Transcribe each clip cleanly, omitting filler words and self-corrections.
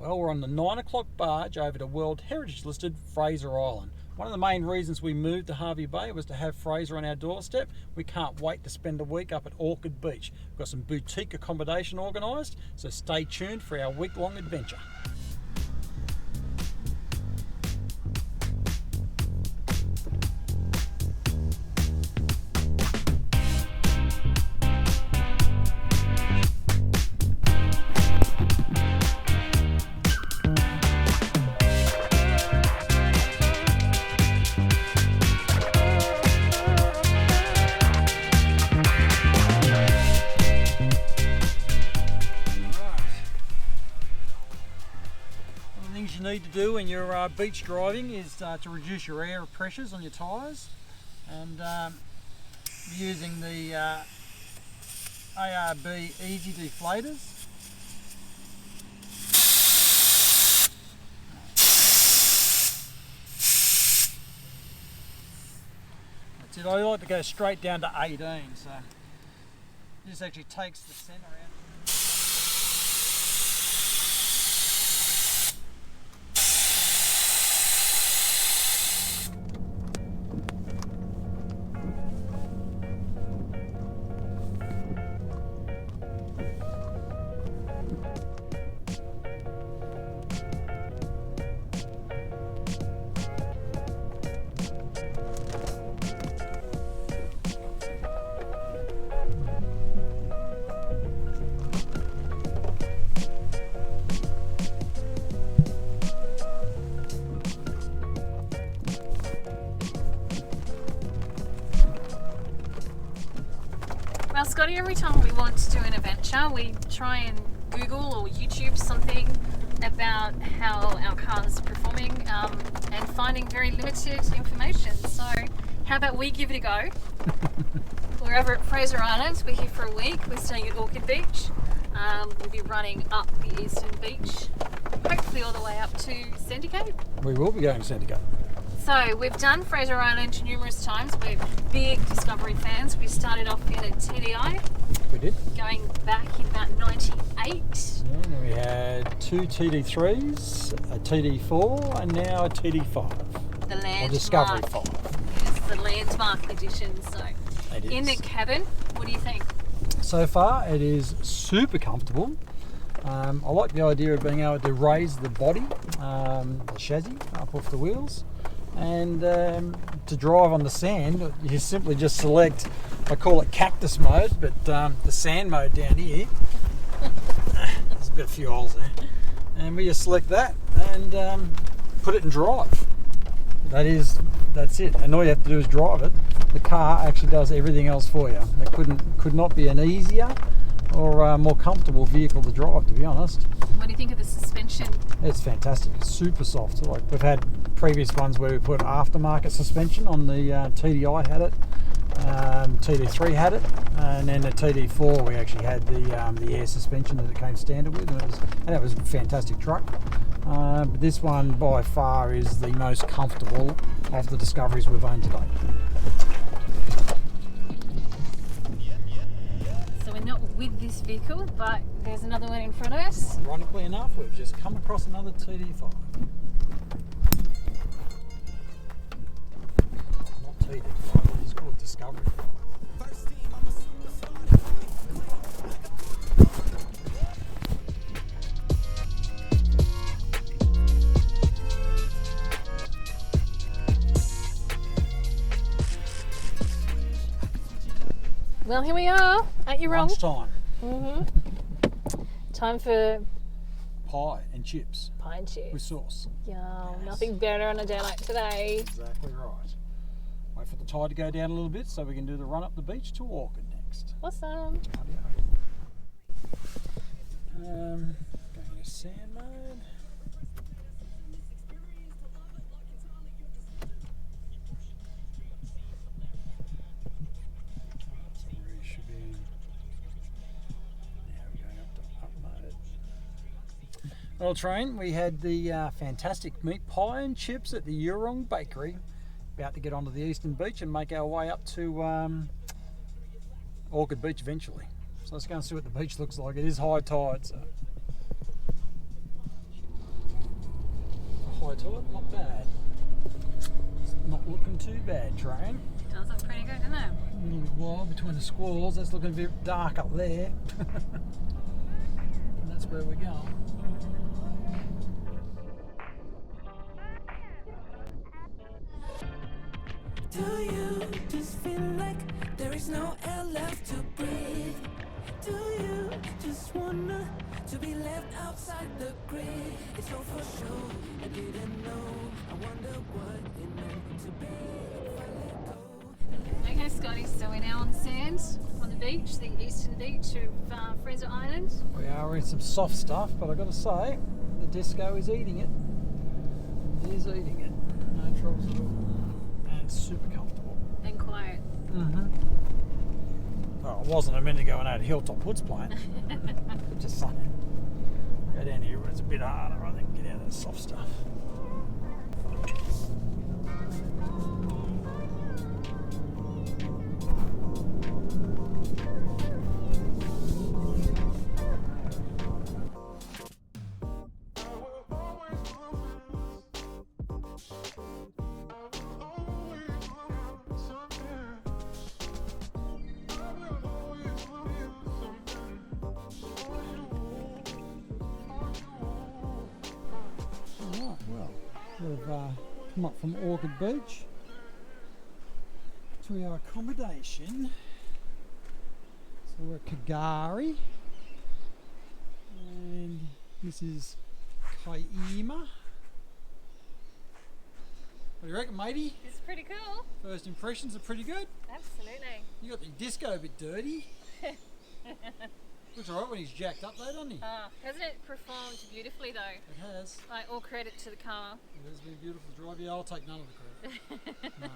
Well, we're on the 9 o'clock barge over to World Heritage listed Fraser Island. One of the main reasons we moved to Hervey Bay was to have Fraser on our doorstep. We can't wait to spend a week up at Orchid Beach. We've got some boutique accommodation organised, so stay tuned for our week-long adventure. You need to do when you're beach driving is to reduce your air pressures on your tyres, and using the ARB easy deflators. That's it. I like to go straight down to 18, so this actually takes the centre out. Well, Scotty, every time we want to do an adventure, we try and Google or YouTube something about how our car is performing and finding very limited information. So how about we give it a go? We're over at Fraser Island. We're here for a week. We're staying at Orchid Beach. We'll be running up the eastern beach, hopefully all the way up to Sandy Cape. We will be going to Sandy Cape. So we've done Fraser Island numerous times. We're big Discovery fans. We started off in a TDI. We did. Going back in about 98. Yeah, and then we had two TD3s, a TD4, and now a TD5. The landmark. Or Discovery 5. Yes, the landmark edition. So It is. in the cabin, what do you think? So far, it is super comfortable. I like the idea of being able to raise the body, the chassis, up off the wheels. And to drive on the sand, you simply just select, I call it cactus mode, but the sand mode down here, there's a few holes there, and we just select that and put it in drive. That's it, and all you have to do is drive it. The car actually does everything else for you. It could not be an easier or more comfortable vehicle to drive, to be honest. What do you think of the suspension? It's fantastic. It's super soft. Like, we've had previous ones where we put aftermarket suspension on. The TDI had it, TD3 had it, and then the TD4 we actually had the air suspension that it came standard with, and it was a fantastic truck. But this one by far is the most comfortable of the Discoveries we've owned today. So we're not with this vehicle, but there's another one in front of us. Ironically enough, we've just come across another TD5. Not TD5, it's called Discovery 5. Well, here we are at your Lunchtime. Time for Pie and chips pie and chips. with sauce. Yum, Yes. nothing better on a day like today. Exactly right. Wait for the tide to go down a little bit so we can do the run up the beach to Orchid next. Awesome. Going to sand mode. So we should be. Now we're going up to up mode. Well, train, we had the fantastic meat pie and chips at the Yurong Bakery. About to get onto the eastern beach and make our way up to Orchid Beach eventually. So let's go and see what the beach looks like. It is high tide, so. high tide, not bad. It's not looking too bad, train. It does look pretty good, doesn't it? A little bit wild between the squalls. That's looking a bit dark up there. And that's where we're going. Do you just feel like there is no air left to breathe? Do you just wanna to be left outside the grid? It's all for sure, I didn't know. I wonder what it meant to be if I let go. Okay, Scotty, so we're now on sand on the beach, the eastern beach of Fraser Island. We are in some soft stuff, but I've got to say, the disco is eating it. It is eating it. No troubles at all. And it's super comfortable. And quiet. Well, it wasn't a minute ago when I had Hilltop Woods playing. Just saying. Go down here where it's a bit harder, I think, get out of the soft stuff. We've come up from Orchid Beach to our accommodation. So we're at Kagari, and this is Kyeema. What do you reckon, matey? It's pretty cool. First impressions are pretty good. Absolutely. You got the disco a bit dirty. Looks alright when he's jacked up though, doesn't he? Hasn't it performed beautifully though? It has. Like, all credit to the car. It has been beautiful to drive. Yeah, I'll take none of the credit. No.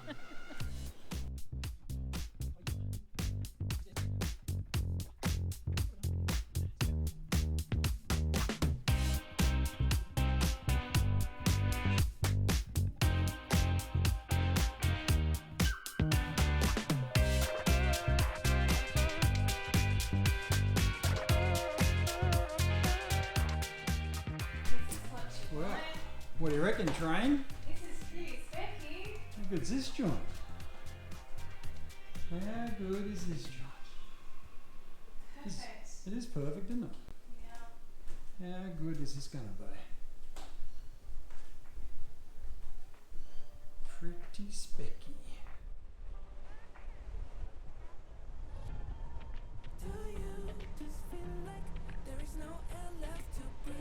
Well, what do you reckon, train? This is pretty specky. How good's this joint? How good is this joint? Perfect. It is perfect, isn't it? Yeah. How good is this going to be? Pretty specky. Do you just feel like there is no air left to breathe?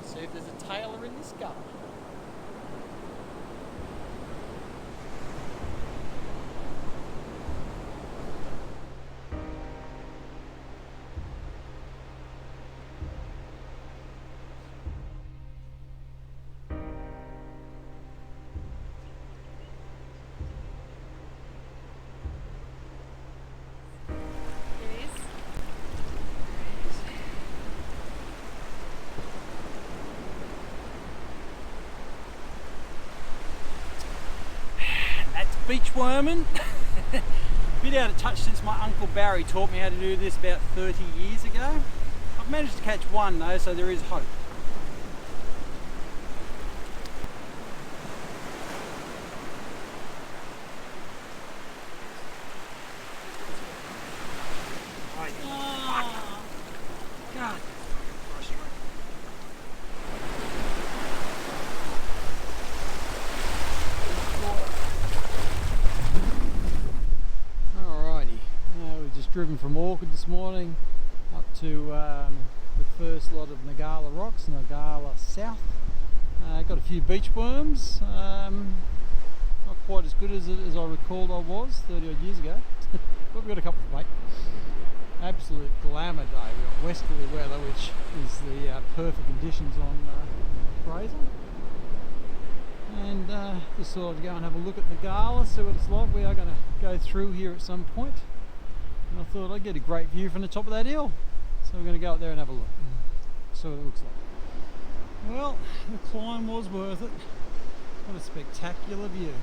See if there's a tailor in this gutter. It is. That's beach worming. Bit out of touch since my Uncle Barry taught me how to do this about 30 years ago. I've managed to catch one though, so there is hope. God. Alrighty, we've just driven from Orchid this morning up to the first lot of Ngala rocks, Ngala South. Got a few beach worms, not quite as good as I recalled I was 30 odd years ago, but we got a couple to make. Absolute glamour day. We've got westerly weather, which is the perfect conditions on Fraser. And just thought I'd go and have a look at Ngala, see what it's like. We are going to go through here at some point. And I thought I'd get a great view from the top of that hill. So we're going to go up there and have a look. See what it looks like. Well, the climb was worth it. What a spectacular view.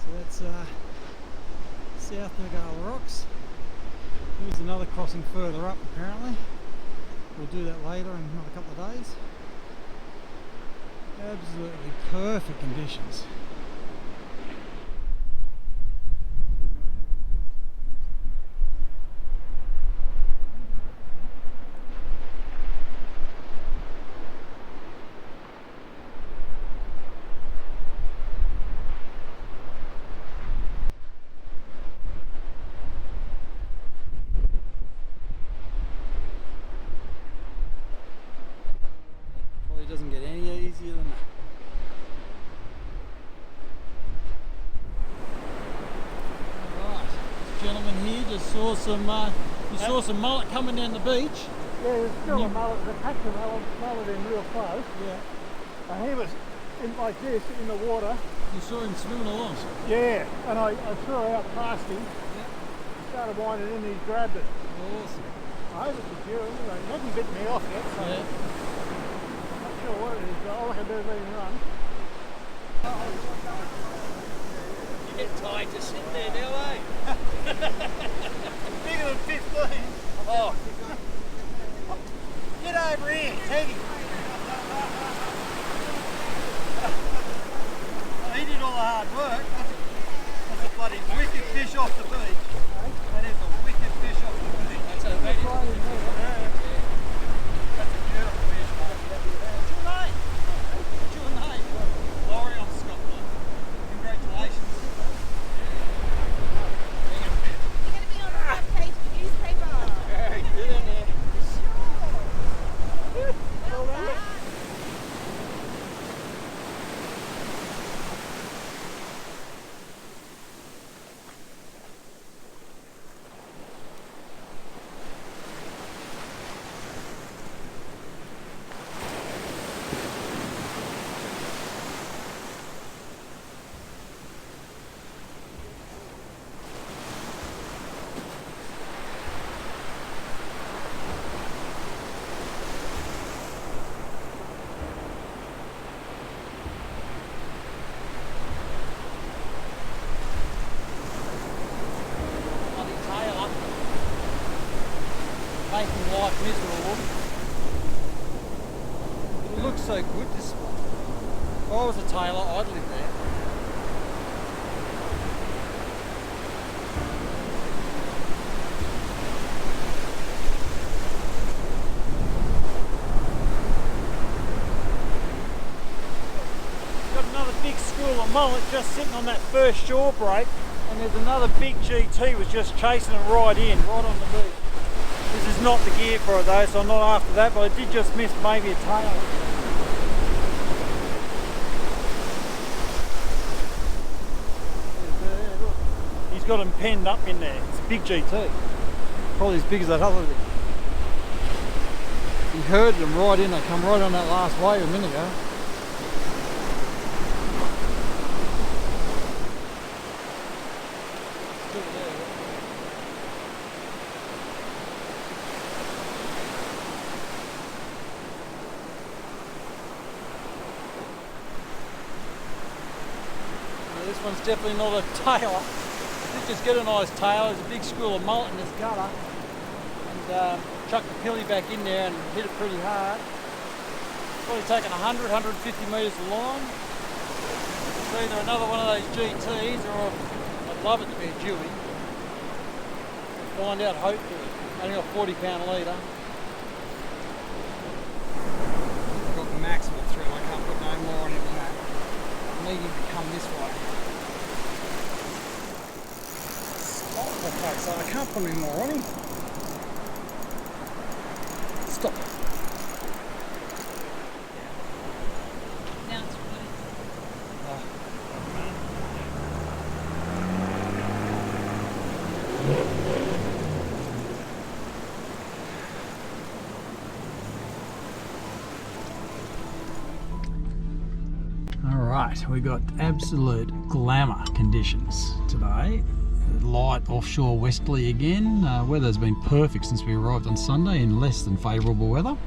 So that's South Ngala Rocks. There's another crossing further up apparently. We'll do that later in another couple of days. Absolutely perfect conditions. Doesn't get any easier than that. Alright, this gentleman here just saw some mullet coming down the beach. Yeah, there's still a mullet, the patch of mullet in real close. Yeah. And he was in like this in the water. You saw him swimming along? Yeah, and I threw her out past him. Yeah. Started winding in and he grabbed it. Awesome. I hope it's a deer anyway. He hasn't bitten me off yet, so Yeah. not sure what it is, but all I can do is let him run. You get tired to sit there now, eh? Bigger than 15. Oh, Get over here, Teddy. He did all the hard work. That's a bloody wicked fish off the beach. That is a wicked fish off the beach. that's a very That's a beautiful fish. What's your name? What's your name? Laurie on Scotland. Congratulations. You're going to be on the front page of the newspaper. Get in there. Sure. Well done. Bloody tail up. Making life miserable. It looks so good this spot. If I was a tailor, I'd live there. Got another big school of mullet just sitting on that first shore break, and there's another big GT was just chasing it right in, right on the beach. This is not the gear for it though, so I'm not after that, but I did just miss maybe a tail. He's got him penned up in there. It's a big GT. Probably as big as that other thing. He herded them right in, they come right on that last wave a minute ago. This one's definitely not a tailor. Did just get a nice tail. There's a big school of mullet in this gutter, and chucked the pilly back in there and hit it pretty hard. Probably taken 100, 150 metres along. It's either another one of those GTs or I'd love it to be a Dewey. We'll find out hopefully. Only got 40-pound leader. I've got the maximum through, I can't put no more on him than that. I need him to come this way. Oh, for fuck's sake, I can't put any more on him. Stop. Now it's really Alright, we got absolute glamour conditions today. Light offshore westerly again. Weather's been perfect since we arrived on Sunday in less than favourable weather.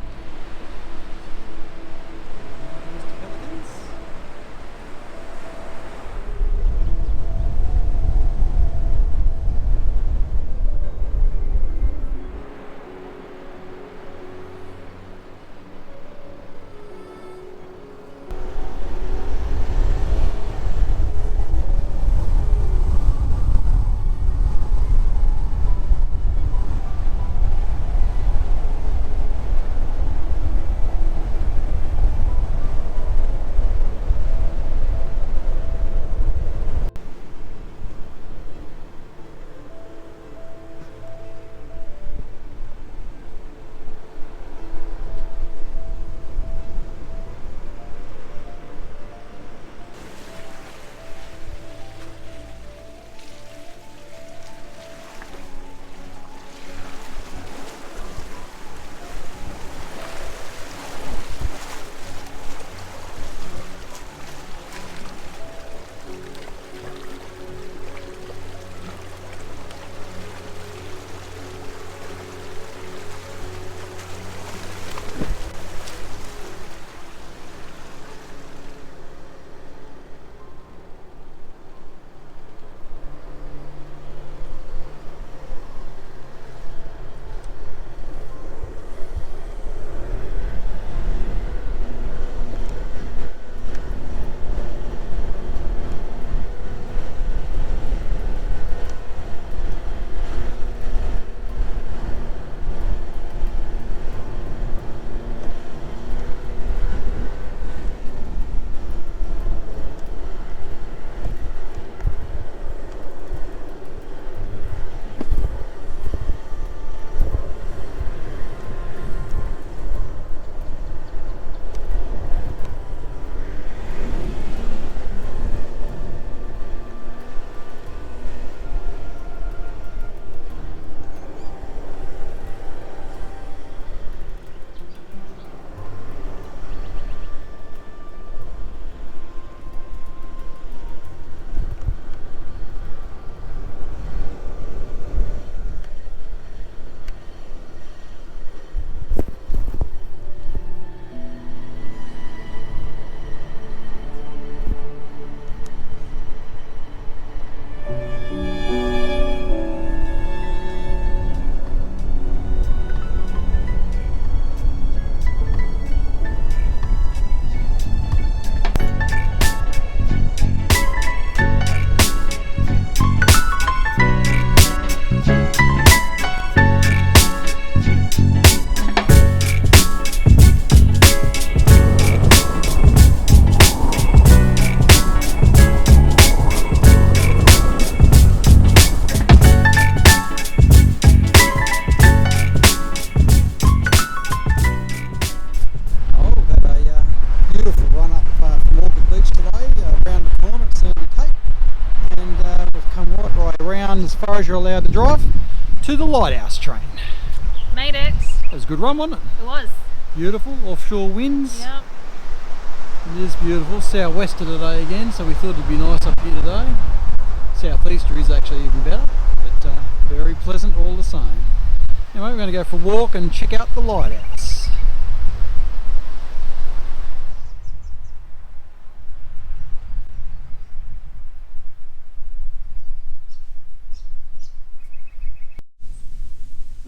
run as far as you're allowed to drive to the Lighthouse train. Made it. It was a good run, wasn't it? It was. Beautiful, offshore winds. Yep. It is beautiful. Southwester today again, so we thought it'd be nice up here today. Southeaster is actually even better, but very pleasant all the same. Anyway, we're going to go for a walk and check out the Lighthouse.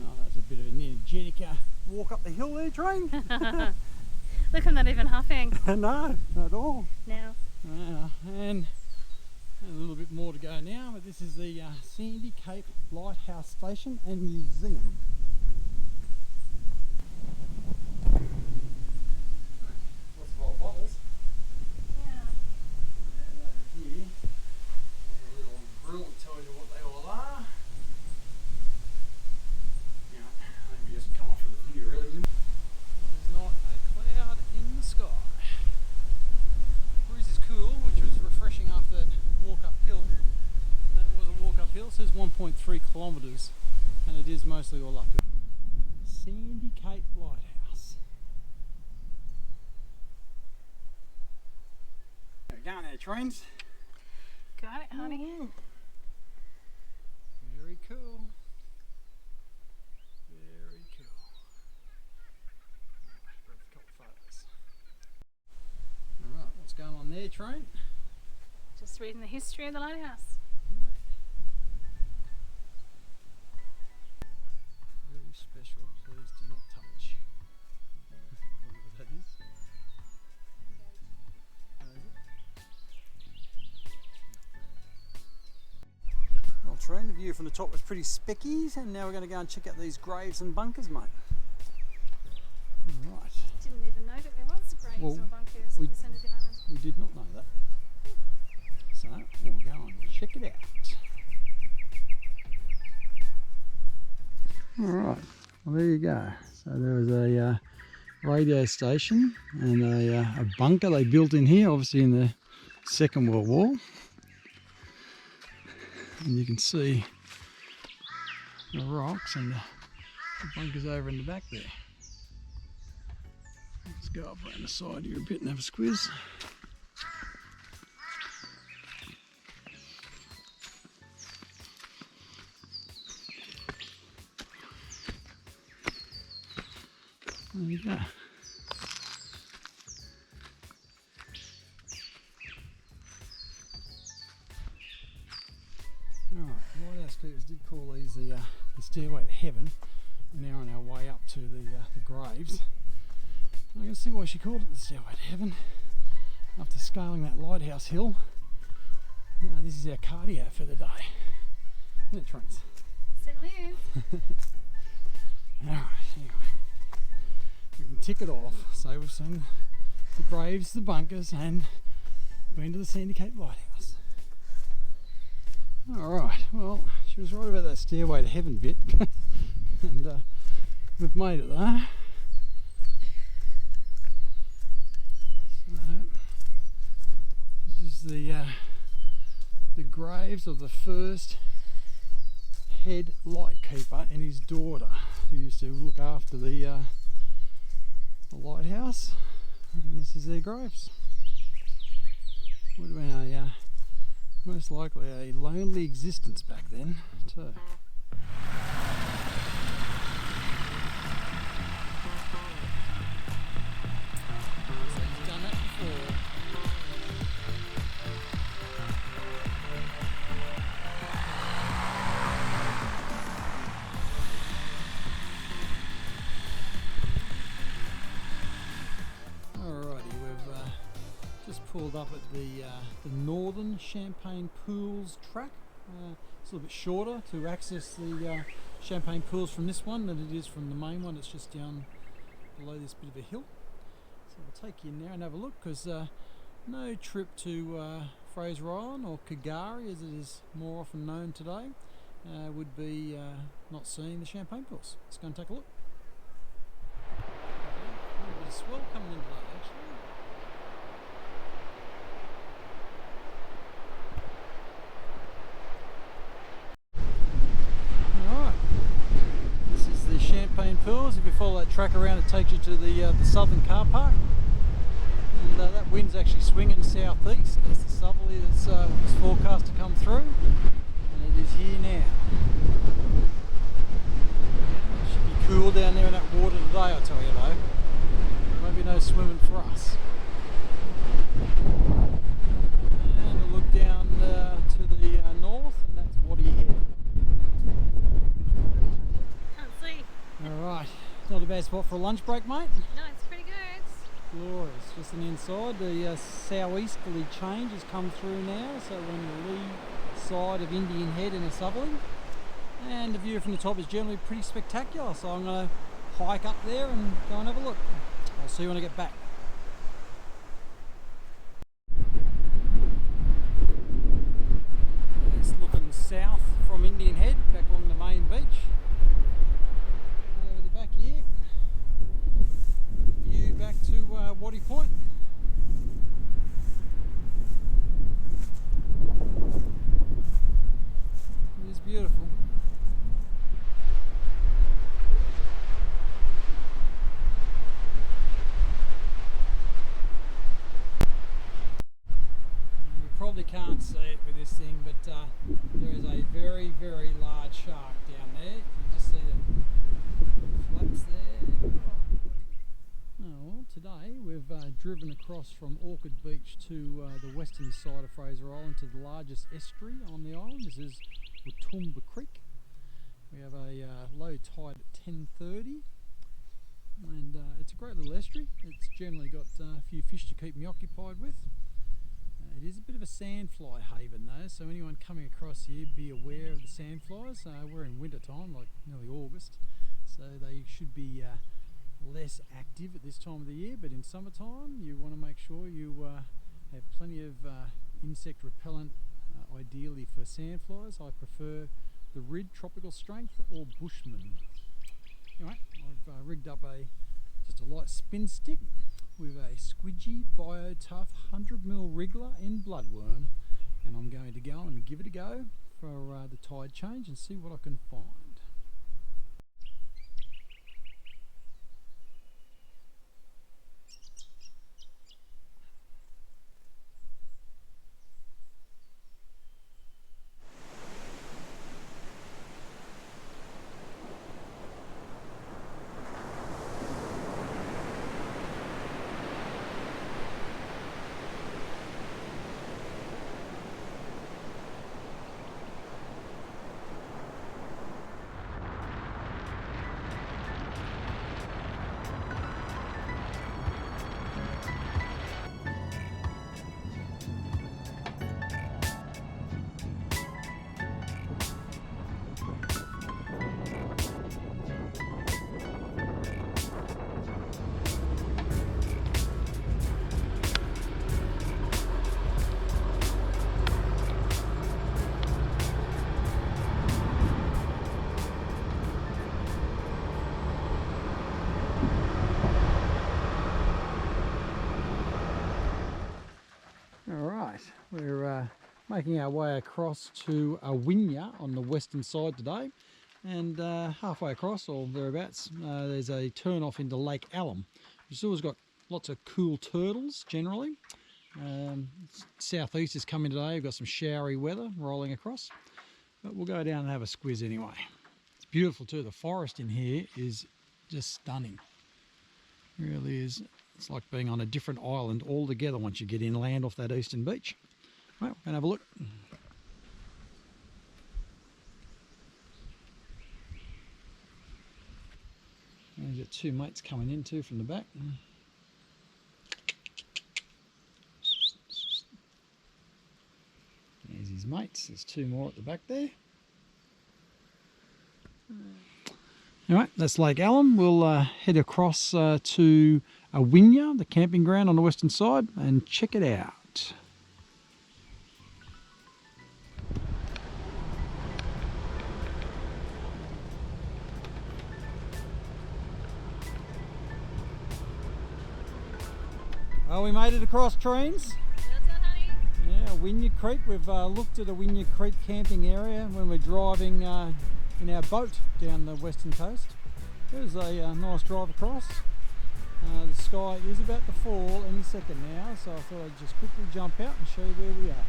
Oh, that's a bit of an energetic walk up the hill there, train. Look, I'm not even huffing. No, not at all. Now. And a little bit more to go now, but this is the Sandy Cape Lighthouse Station and Museum. Lots of old bottles. Yeah. And over here, a little grill to tell you what they all are. Now, maybe just come off for the view, really. There's not a cloud in the sky. Breeze is cool, which was refreshing after that walk uphill. And that was a walk uphill. It says 1.3 kilometres, and it is mostly all uphill. Sandy Cape Lighthouse. There we go there, trains. Got it, honey. Ooh. Very cool. Very cool. Grab a couple of photos. Alright, what's going on there, train? Just reading the history of the lighthouse. Very special, please do not touch. Whatever that is. Oh, is it? Well, train, the view from the top was pretty specky, and now we're going to go and check out these graves and bunkers, mate. Right, Didn't even know that there was graves Well, or bunkers we- at this end of the island. we did not know that. So we'll go and check it out. Alright, well there you go. So there was a radio station and a bunker they built in here, obviously in the Second World War. And you can see the rocks and the bunkers over in the back there. Let's go up around the side here a bit and have a squiz. There you go. Alright, Lighthouse keepers did call these the stairway to heaven. We're now on our way up to the graves. I can see why she called it the stairway to heaven. After scaling that lighthouse hill, this is our cardio for the day. Isn't it, Trains? Certainly is. Alright, anyway. We can tick it off. So we've seen the graves, the bunkers, and been to the Sandy Cape Lighthouse. Alright, well, she was right about that stairway to heaven bit. And we've made it there. So, this is the graves of the first head lightkeeper and his daughter, who used to look after the lighthouse, and this is their graves. Would have been a most likely a lonely existence back then too. So he's done that before. Just pulled up at the northern Champagne Pools track. It's a little bit shorter to access the Champagne Pools from this one than it is from the main one. It's just down below this bit of a hill. So we'll take you in there and have a look, because no trip to Fraser Island, or Kagari as it is more often known today, would be not seeing the Champagne Pools. Let's go and take a look. A little bit of swell coming into that actually. follow that track around, it takes you to the southern car park. And that wind's actually swinging southeast. That's the southerly that's was forecast to come through, and it is here now. It should be cool down there in that water today, I tell you though. Won't be no swimming for us. And we'll look down to the north, and that's Waddy Head. Can't see. Alright, not a bad spot for a lunch break, mate. No, it's pretty good. Glorious. Just an inside. The southeasterly change has come through now, so we're on the lee side of Indian Head in a southerly. And the view from the top is generally pretty spectacular, so I'm going to hike up there and go and have a look. I'll see you when I get back. It's looking south from Indian Head, back along the main beach. Over the back here, view back to Waddy Point. It is beautiful. You probably can't see it with this thing, but there is a very, very large shark down there. You can just see the flaps there. Oh, well, today we've driven across from Orchid Beach to the western side of Fraser Island to the largest estuary on the island. This is Watumba Creek. We have a low tide at 10:30, and it's a great little estuary. It's generally got a few fish to keep me occupied with. It is a bit of a sandfly haven though, so anyone coming across here, be aware of the sandflies. We're in winter time, like nearly August, so they should be less active at this time of the year, but in summertime you want to make sure you have plenty of insect repellent, ideally for sandflies. I prefer the Rid Tropical Strength or Bushman. Anyway, I've rigged up just a light spin stick with a squidgy bio tough 100mm wriggler in bloodworm, and I'm going to go and give it a go for the tide change and see what I can find. We're making our way across to Kyeema on the western side today, and halfway across or thereabouts there's a turn off into Lake Allom, which has always got lots of cool turtles generally. Southeast is coming today, we've got some showery weather rolling across, but we'll go down and have a squiz anyway. It's beautiful too, the forest in here is just stunning, it really is. It's like being on a different island altogether once you get inland off that eastern beach. Well, we're going to have a look. There's got two mates coming in too from the back. There's his mates, there's two more at the back there. Alright, that's Lake Allom. We'll head across to Kyeema, the camping ground on the western side, and check it out. Well, we made it across trains. That's it, honey. Yeah, Kyeema Creek. We've looked at a Kyeema Creek camping area when we're driving in our boat down the western coast. There's a nice drive across. The sky is about to fall any second now, so I thought I'd just quickly jump out and show you where we are.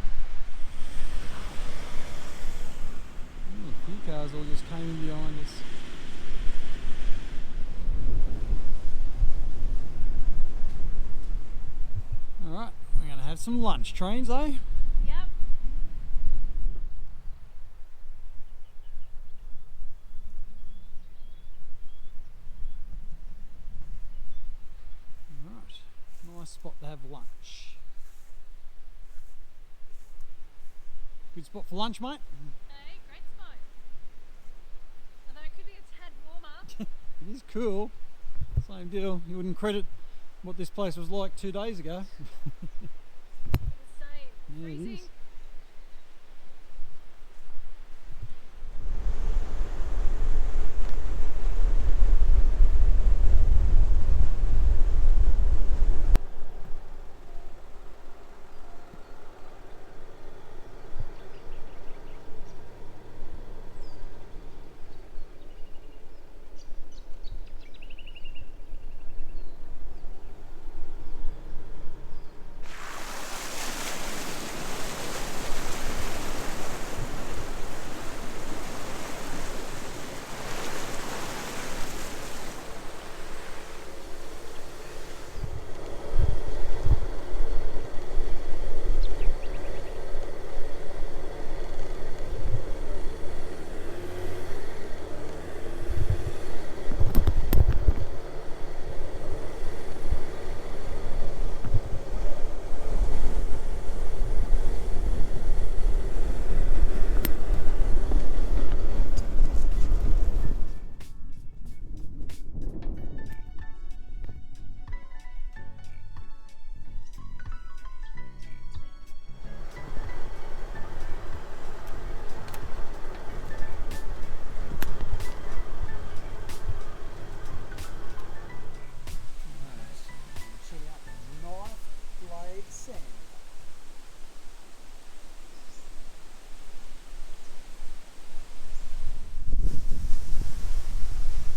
A few cars all just came in behind us. Alright, we're going to have some lunch, trains, eh? Yep. Right, nice spot to have lunch. Good spot for lunch, mate. Hey, great spot. Although it could be a tad warmer. It is cool. Same deal. You wouldn't credit what this place was like 2 days ago. Insane. Yeah, it Freezing. is.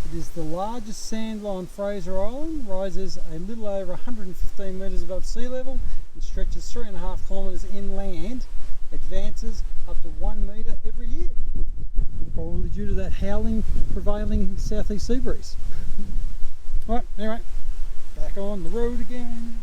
It is the largest sand line on Fraser Island, rises a little over 115 metres above sea level and stretches 3.5 kilometres inland, advances up to 1 metre every year, probably due to that howling prevailing southeast sea breeze. Right, anyway, back on the road again.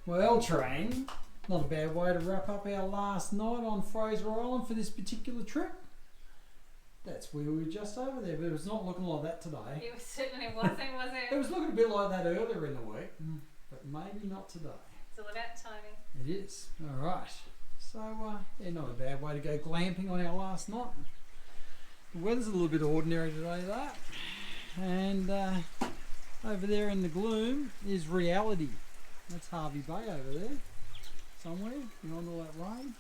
Well, train, not a bad way to wrap up our last night on Fraser Island for this particular trip. That's where we were just over there, but it was not looking like that today. It certainly wasn't, was It it? was looking a bit like that earlier in the week, but maybe not today. It's all about timing. It is. Alright. So, yeah, not a bad way to go glamping on our last night. The weather's a little bit ordinary today, though. And over there in the gloom is reality. That's Hervey Bay over there, somewhere, behind all that rain.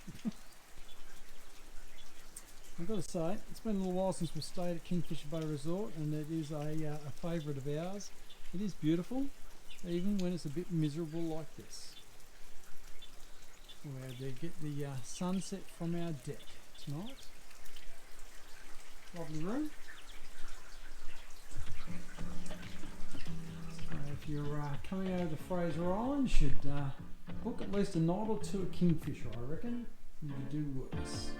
I've got to say, it's been a little while since we stayed at Kingfisher Bay Resort, and it is a favourite of ours. It is beautiful, even when it's a bit miserable like this. We're able to get the sunset from our deck tonight. Lovely room. So if if you're coming over to Fraser Island, should book at least a night or two at Kingfisher, I reckon. You could do worse.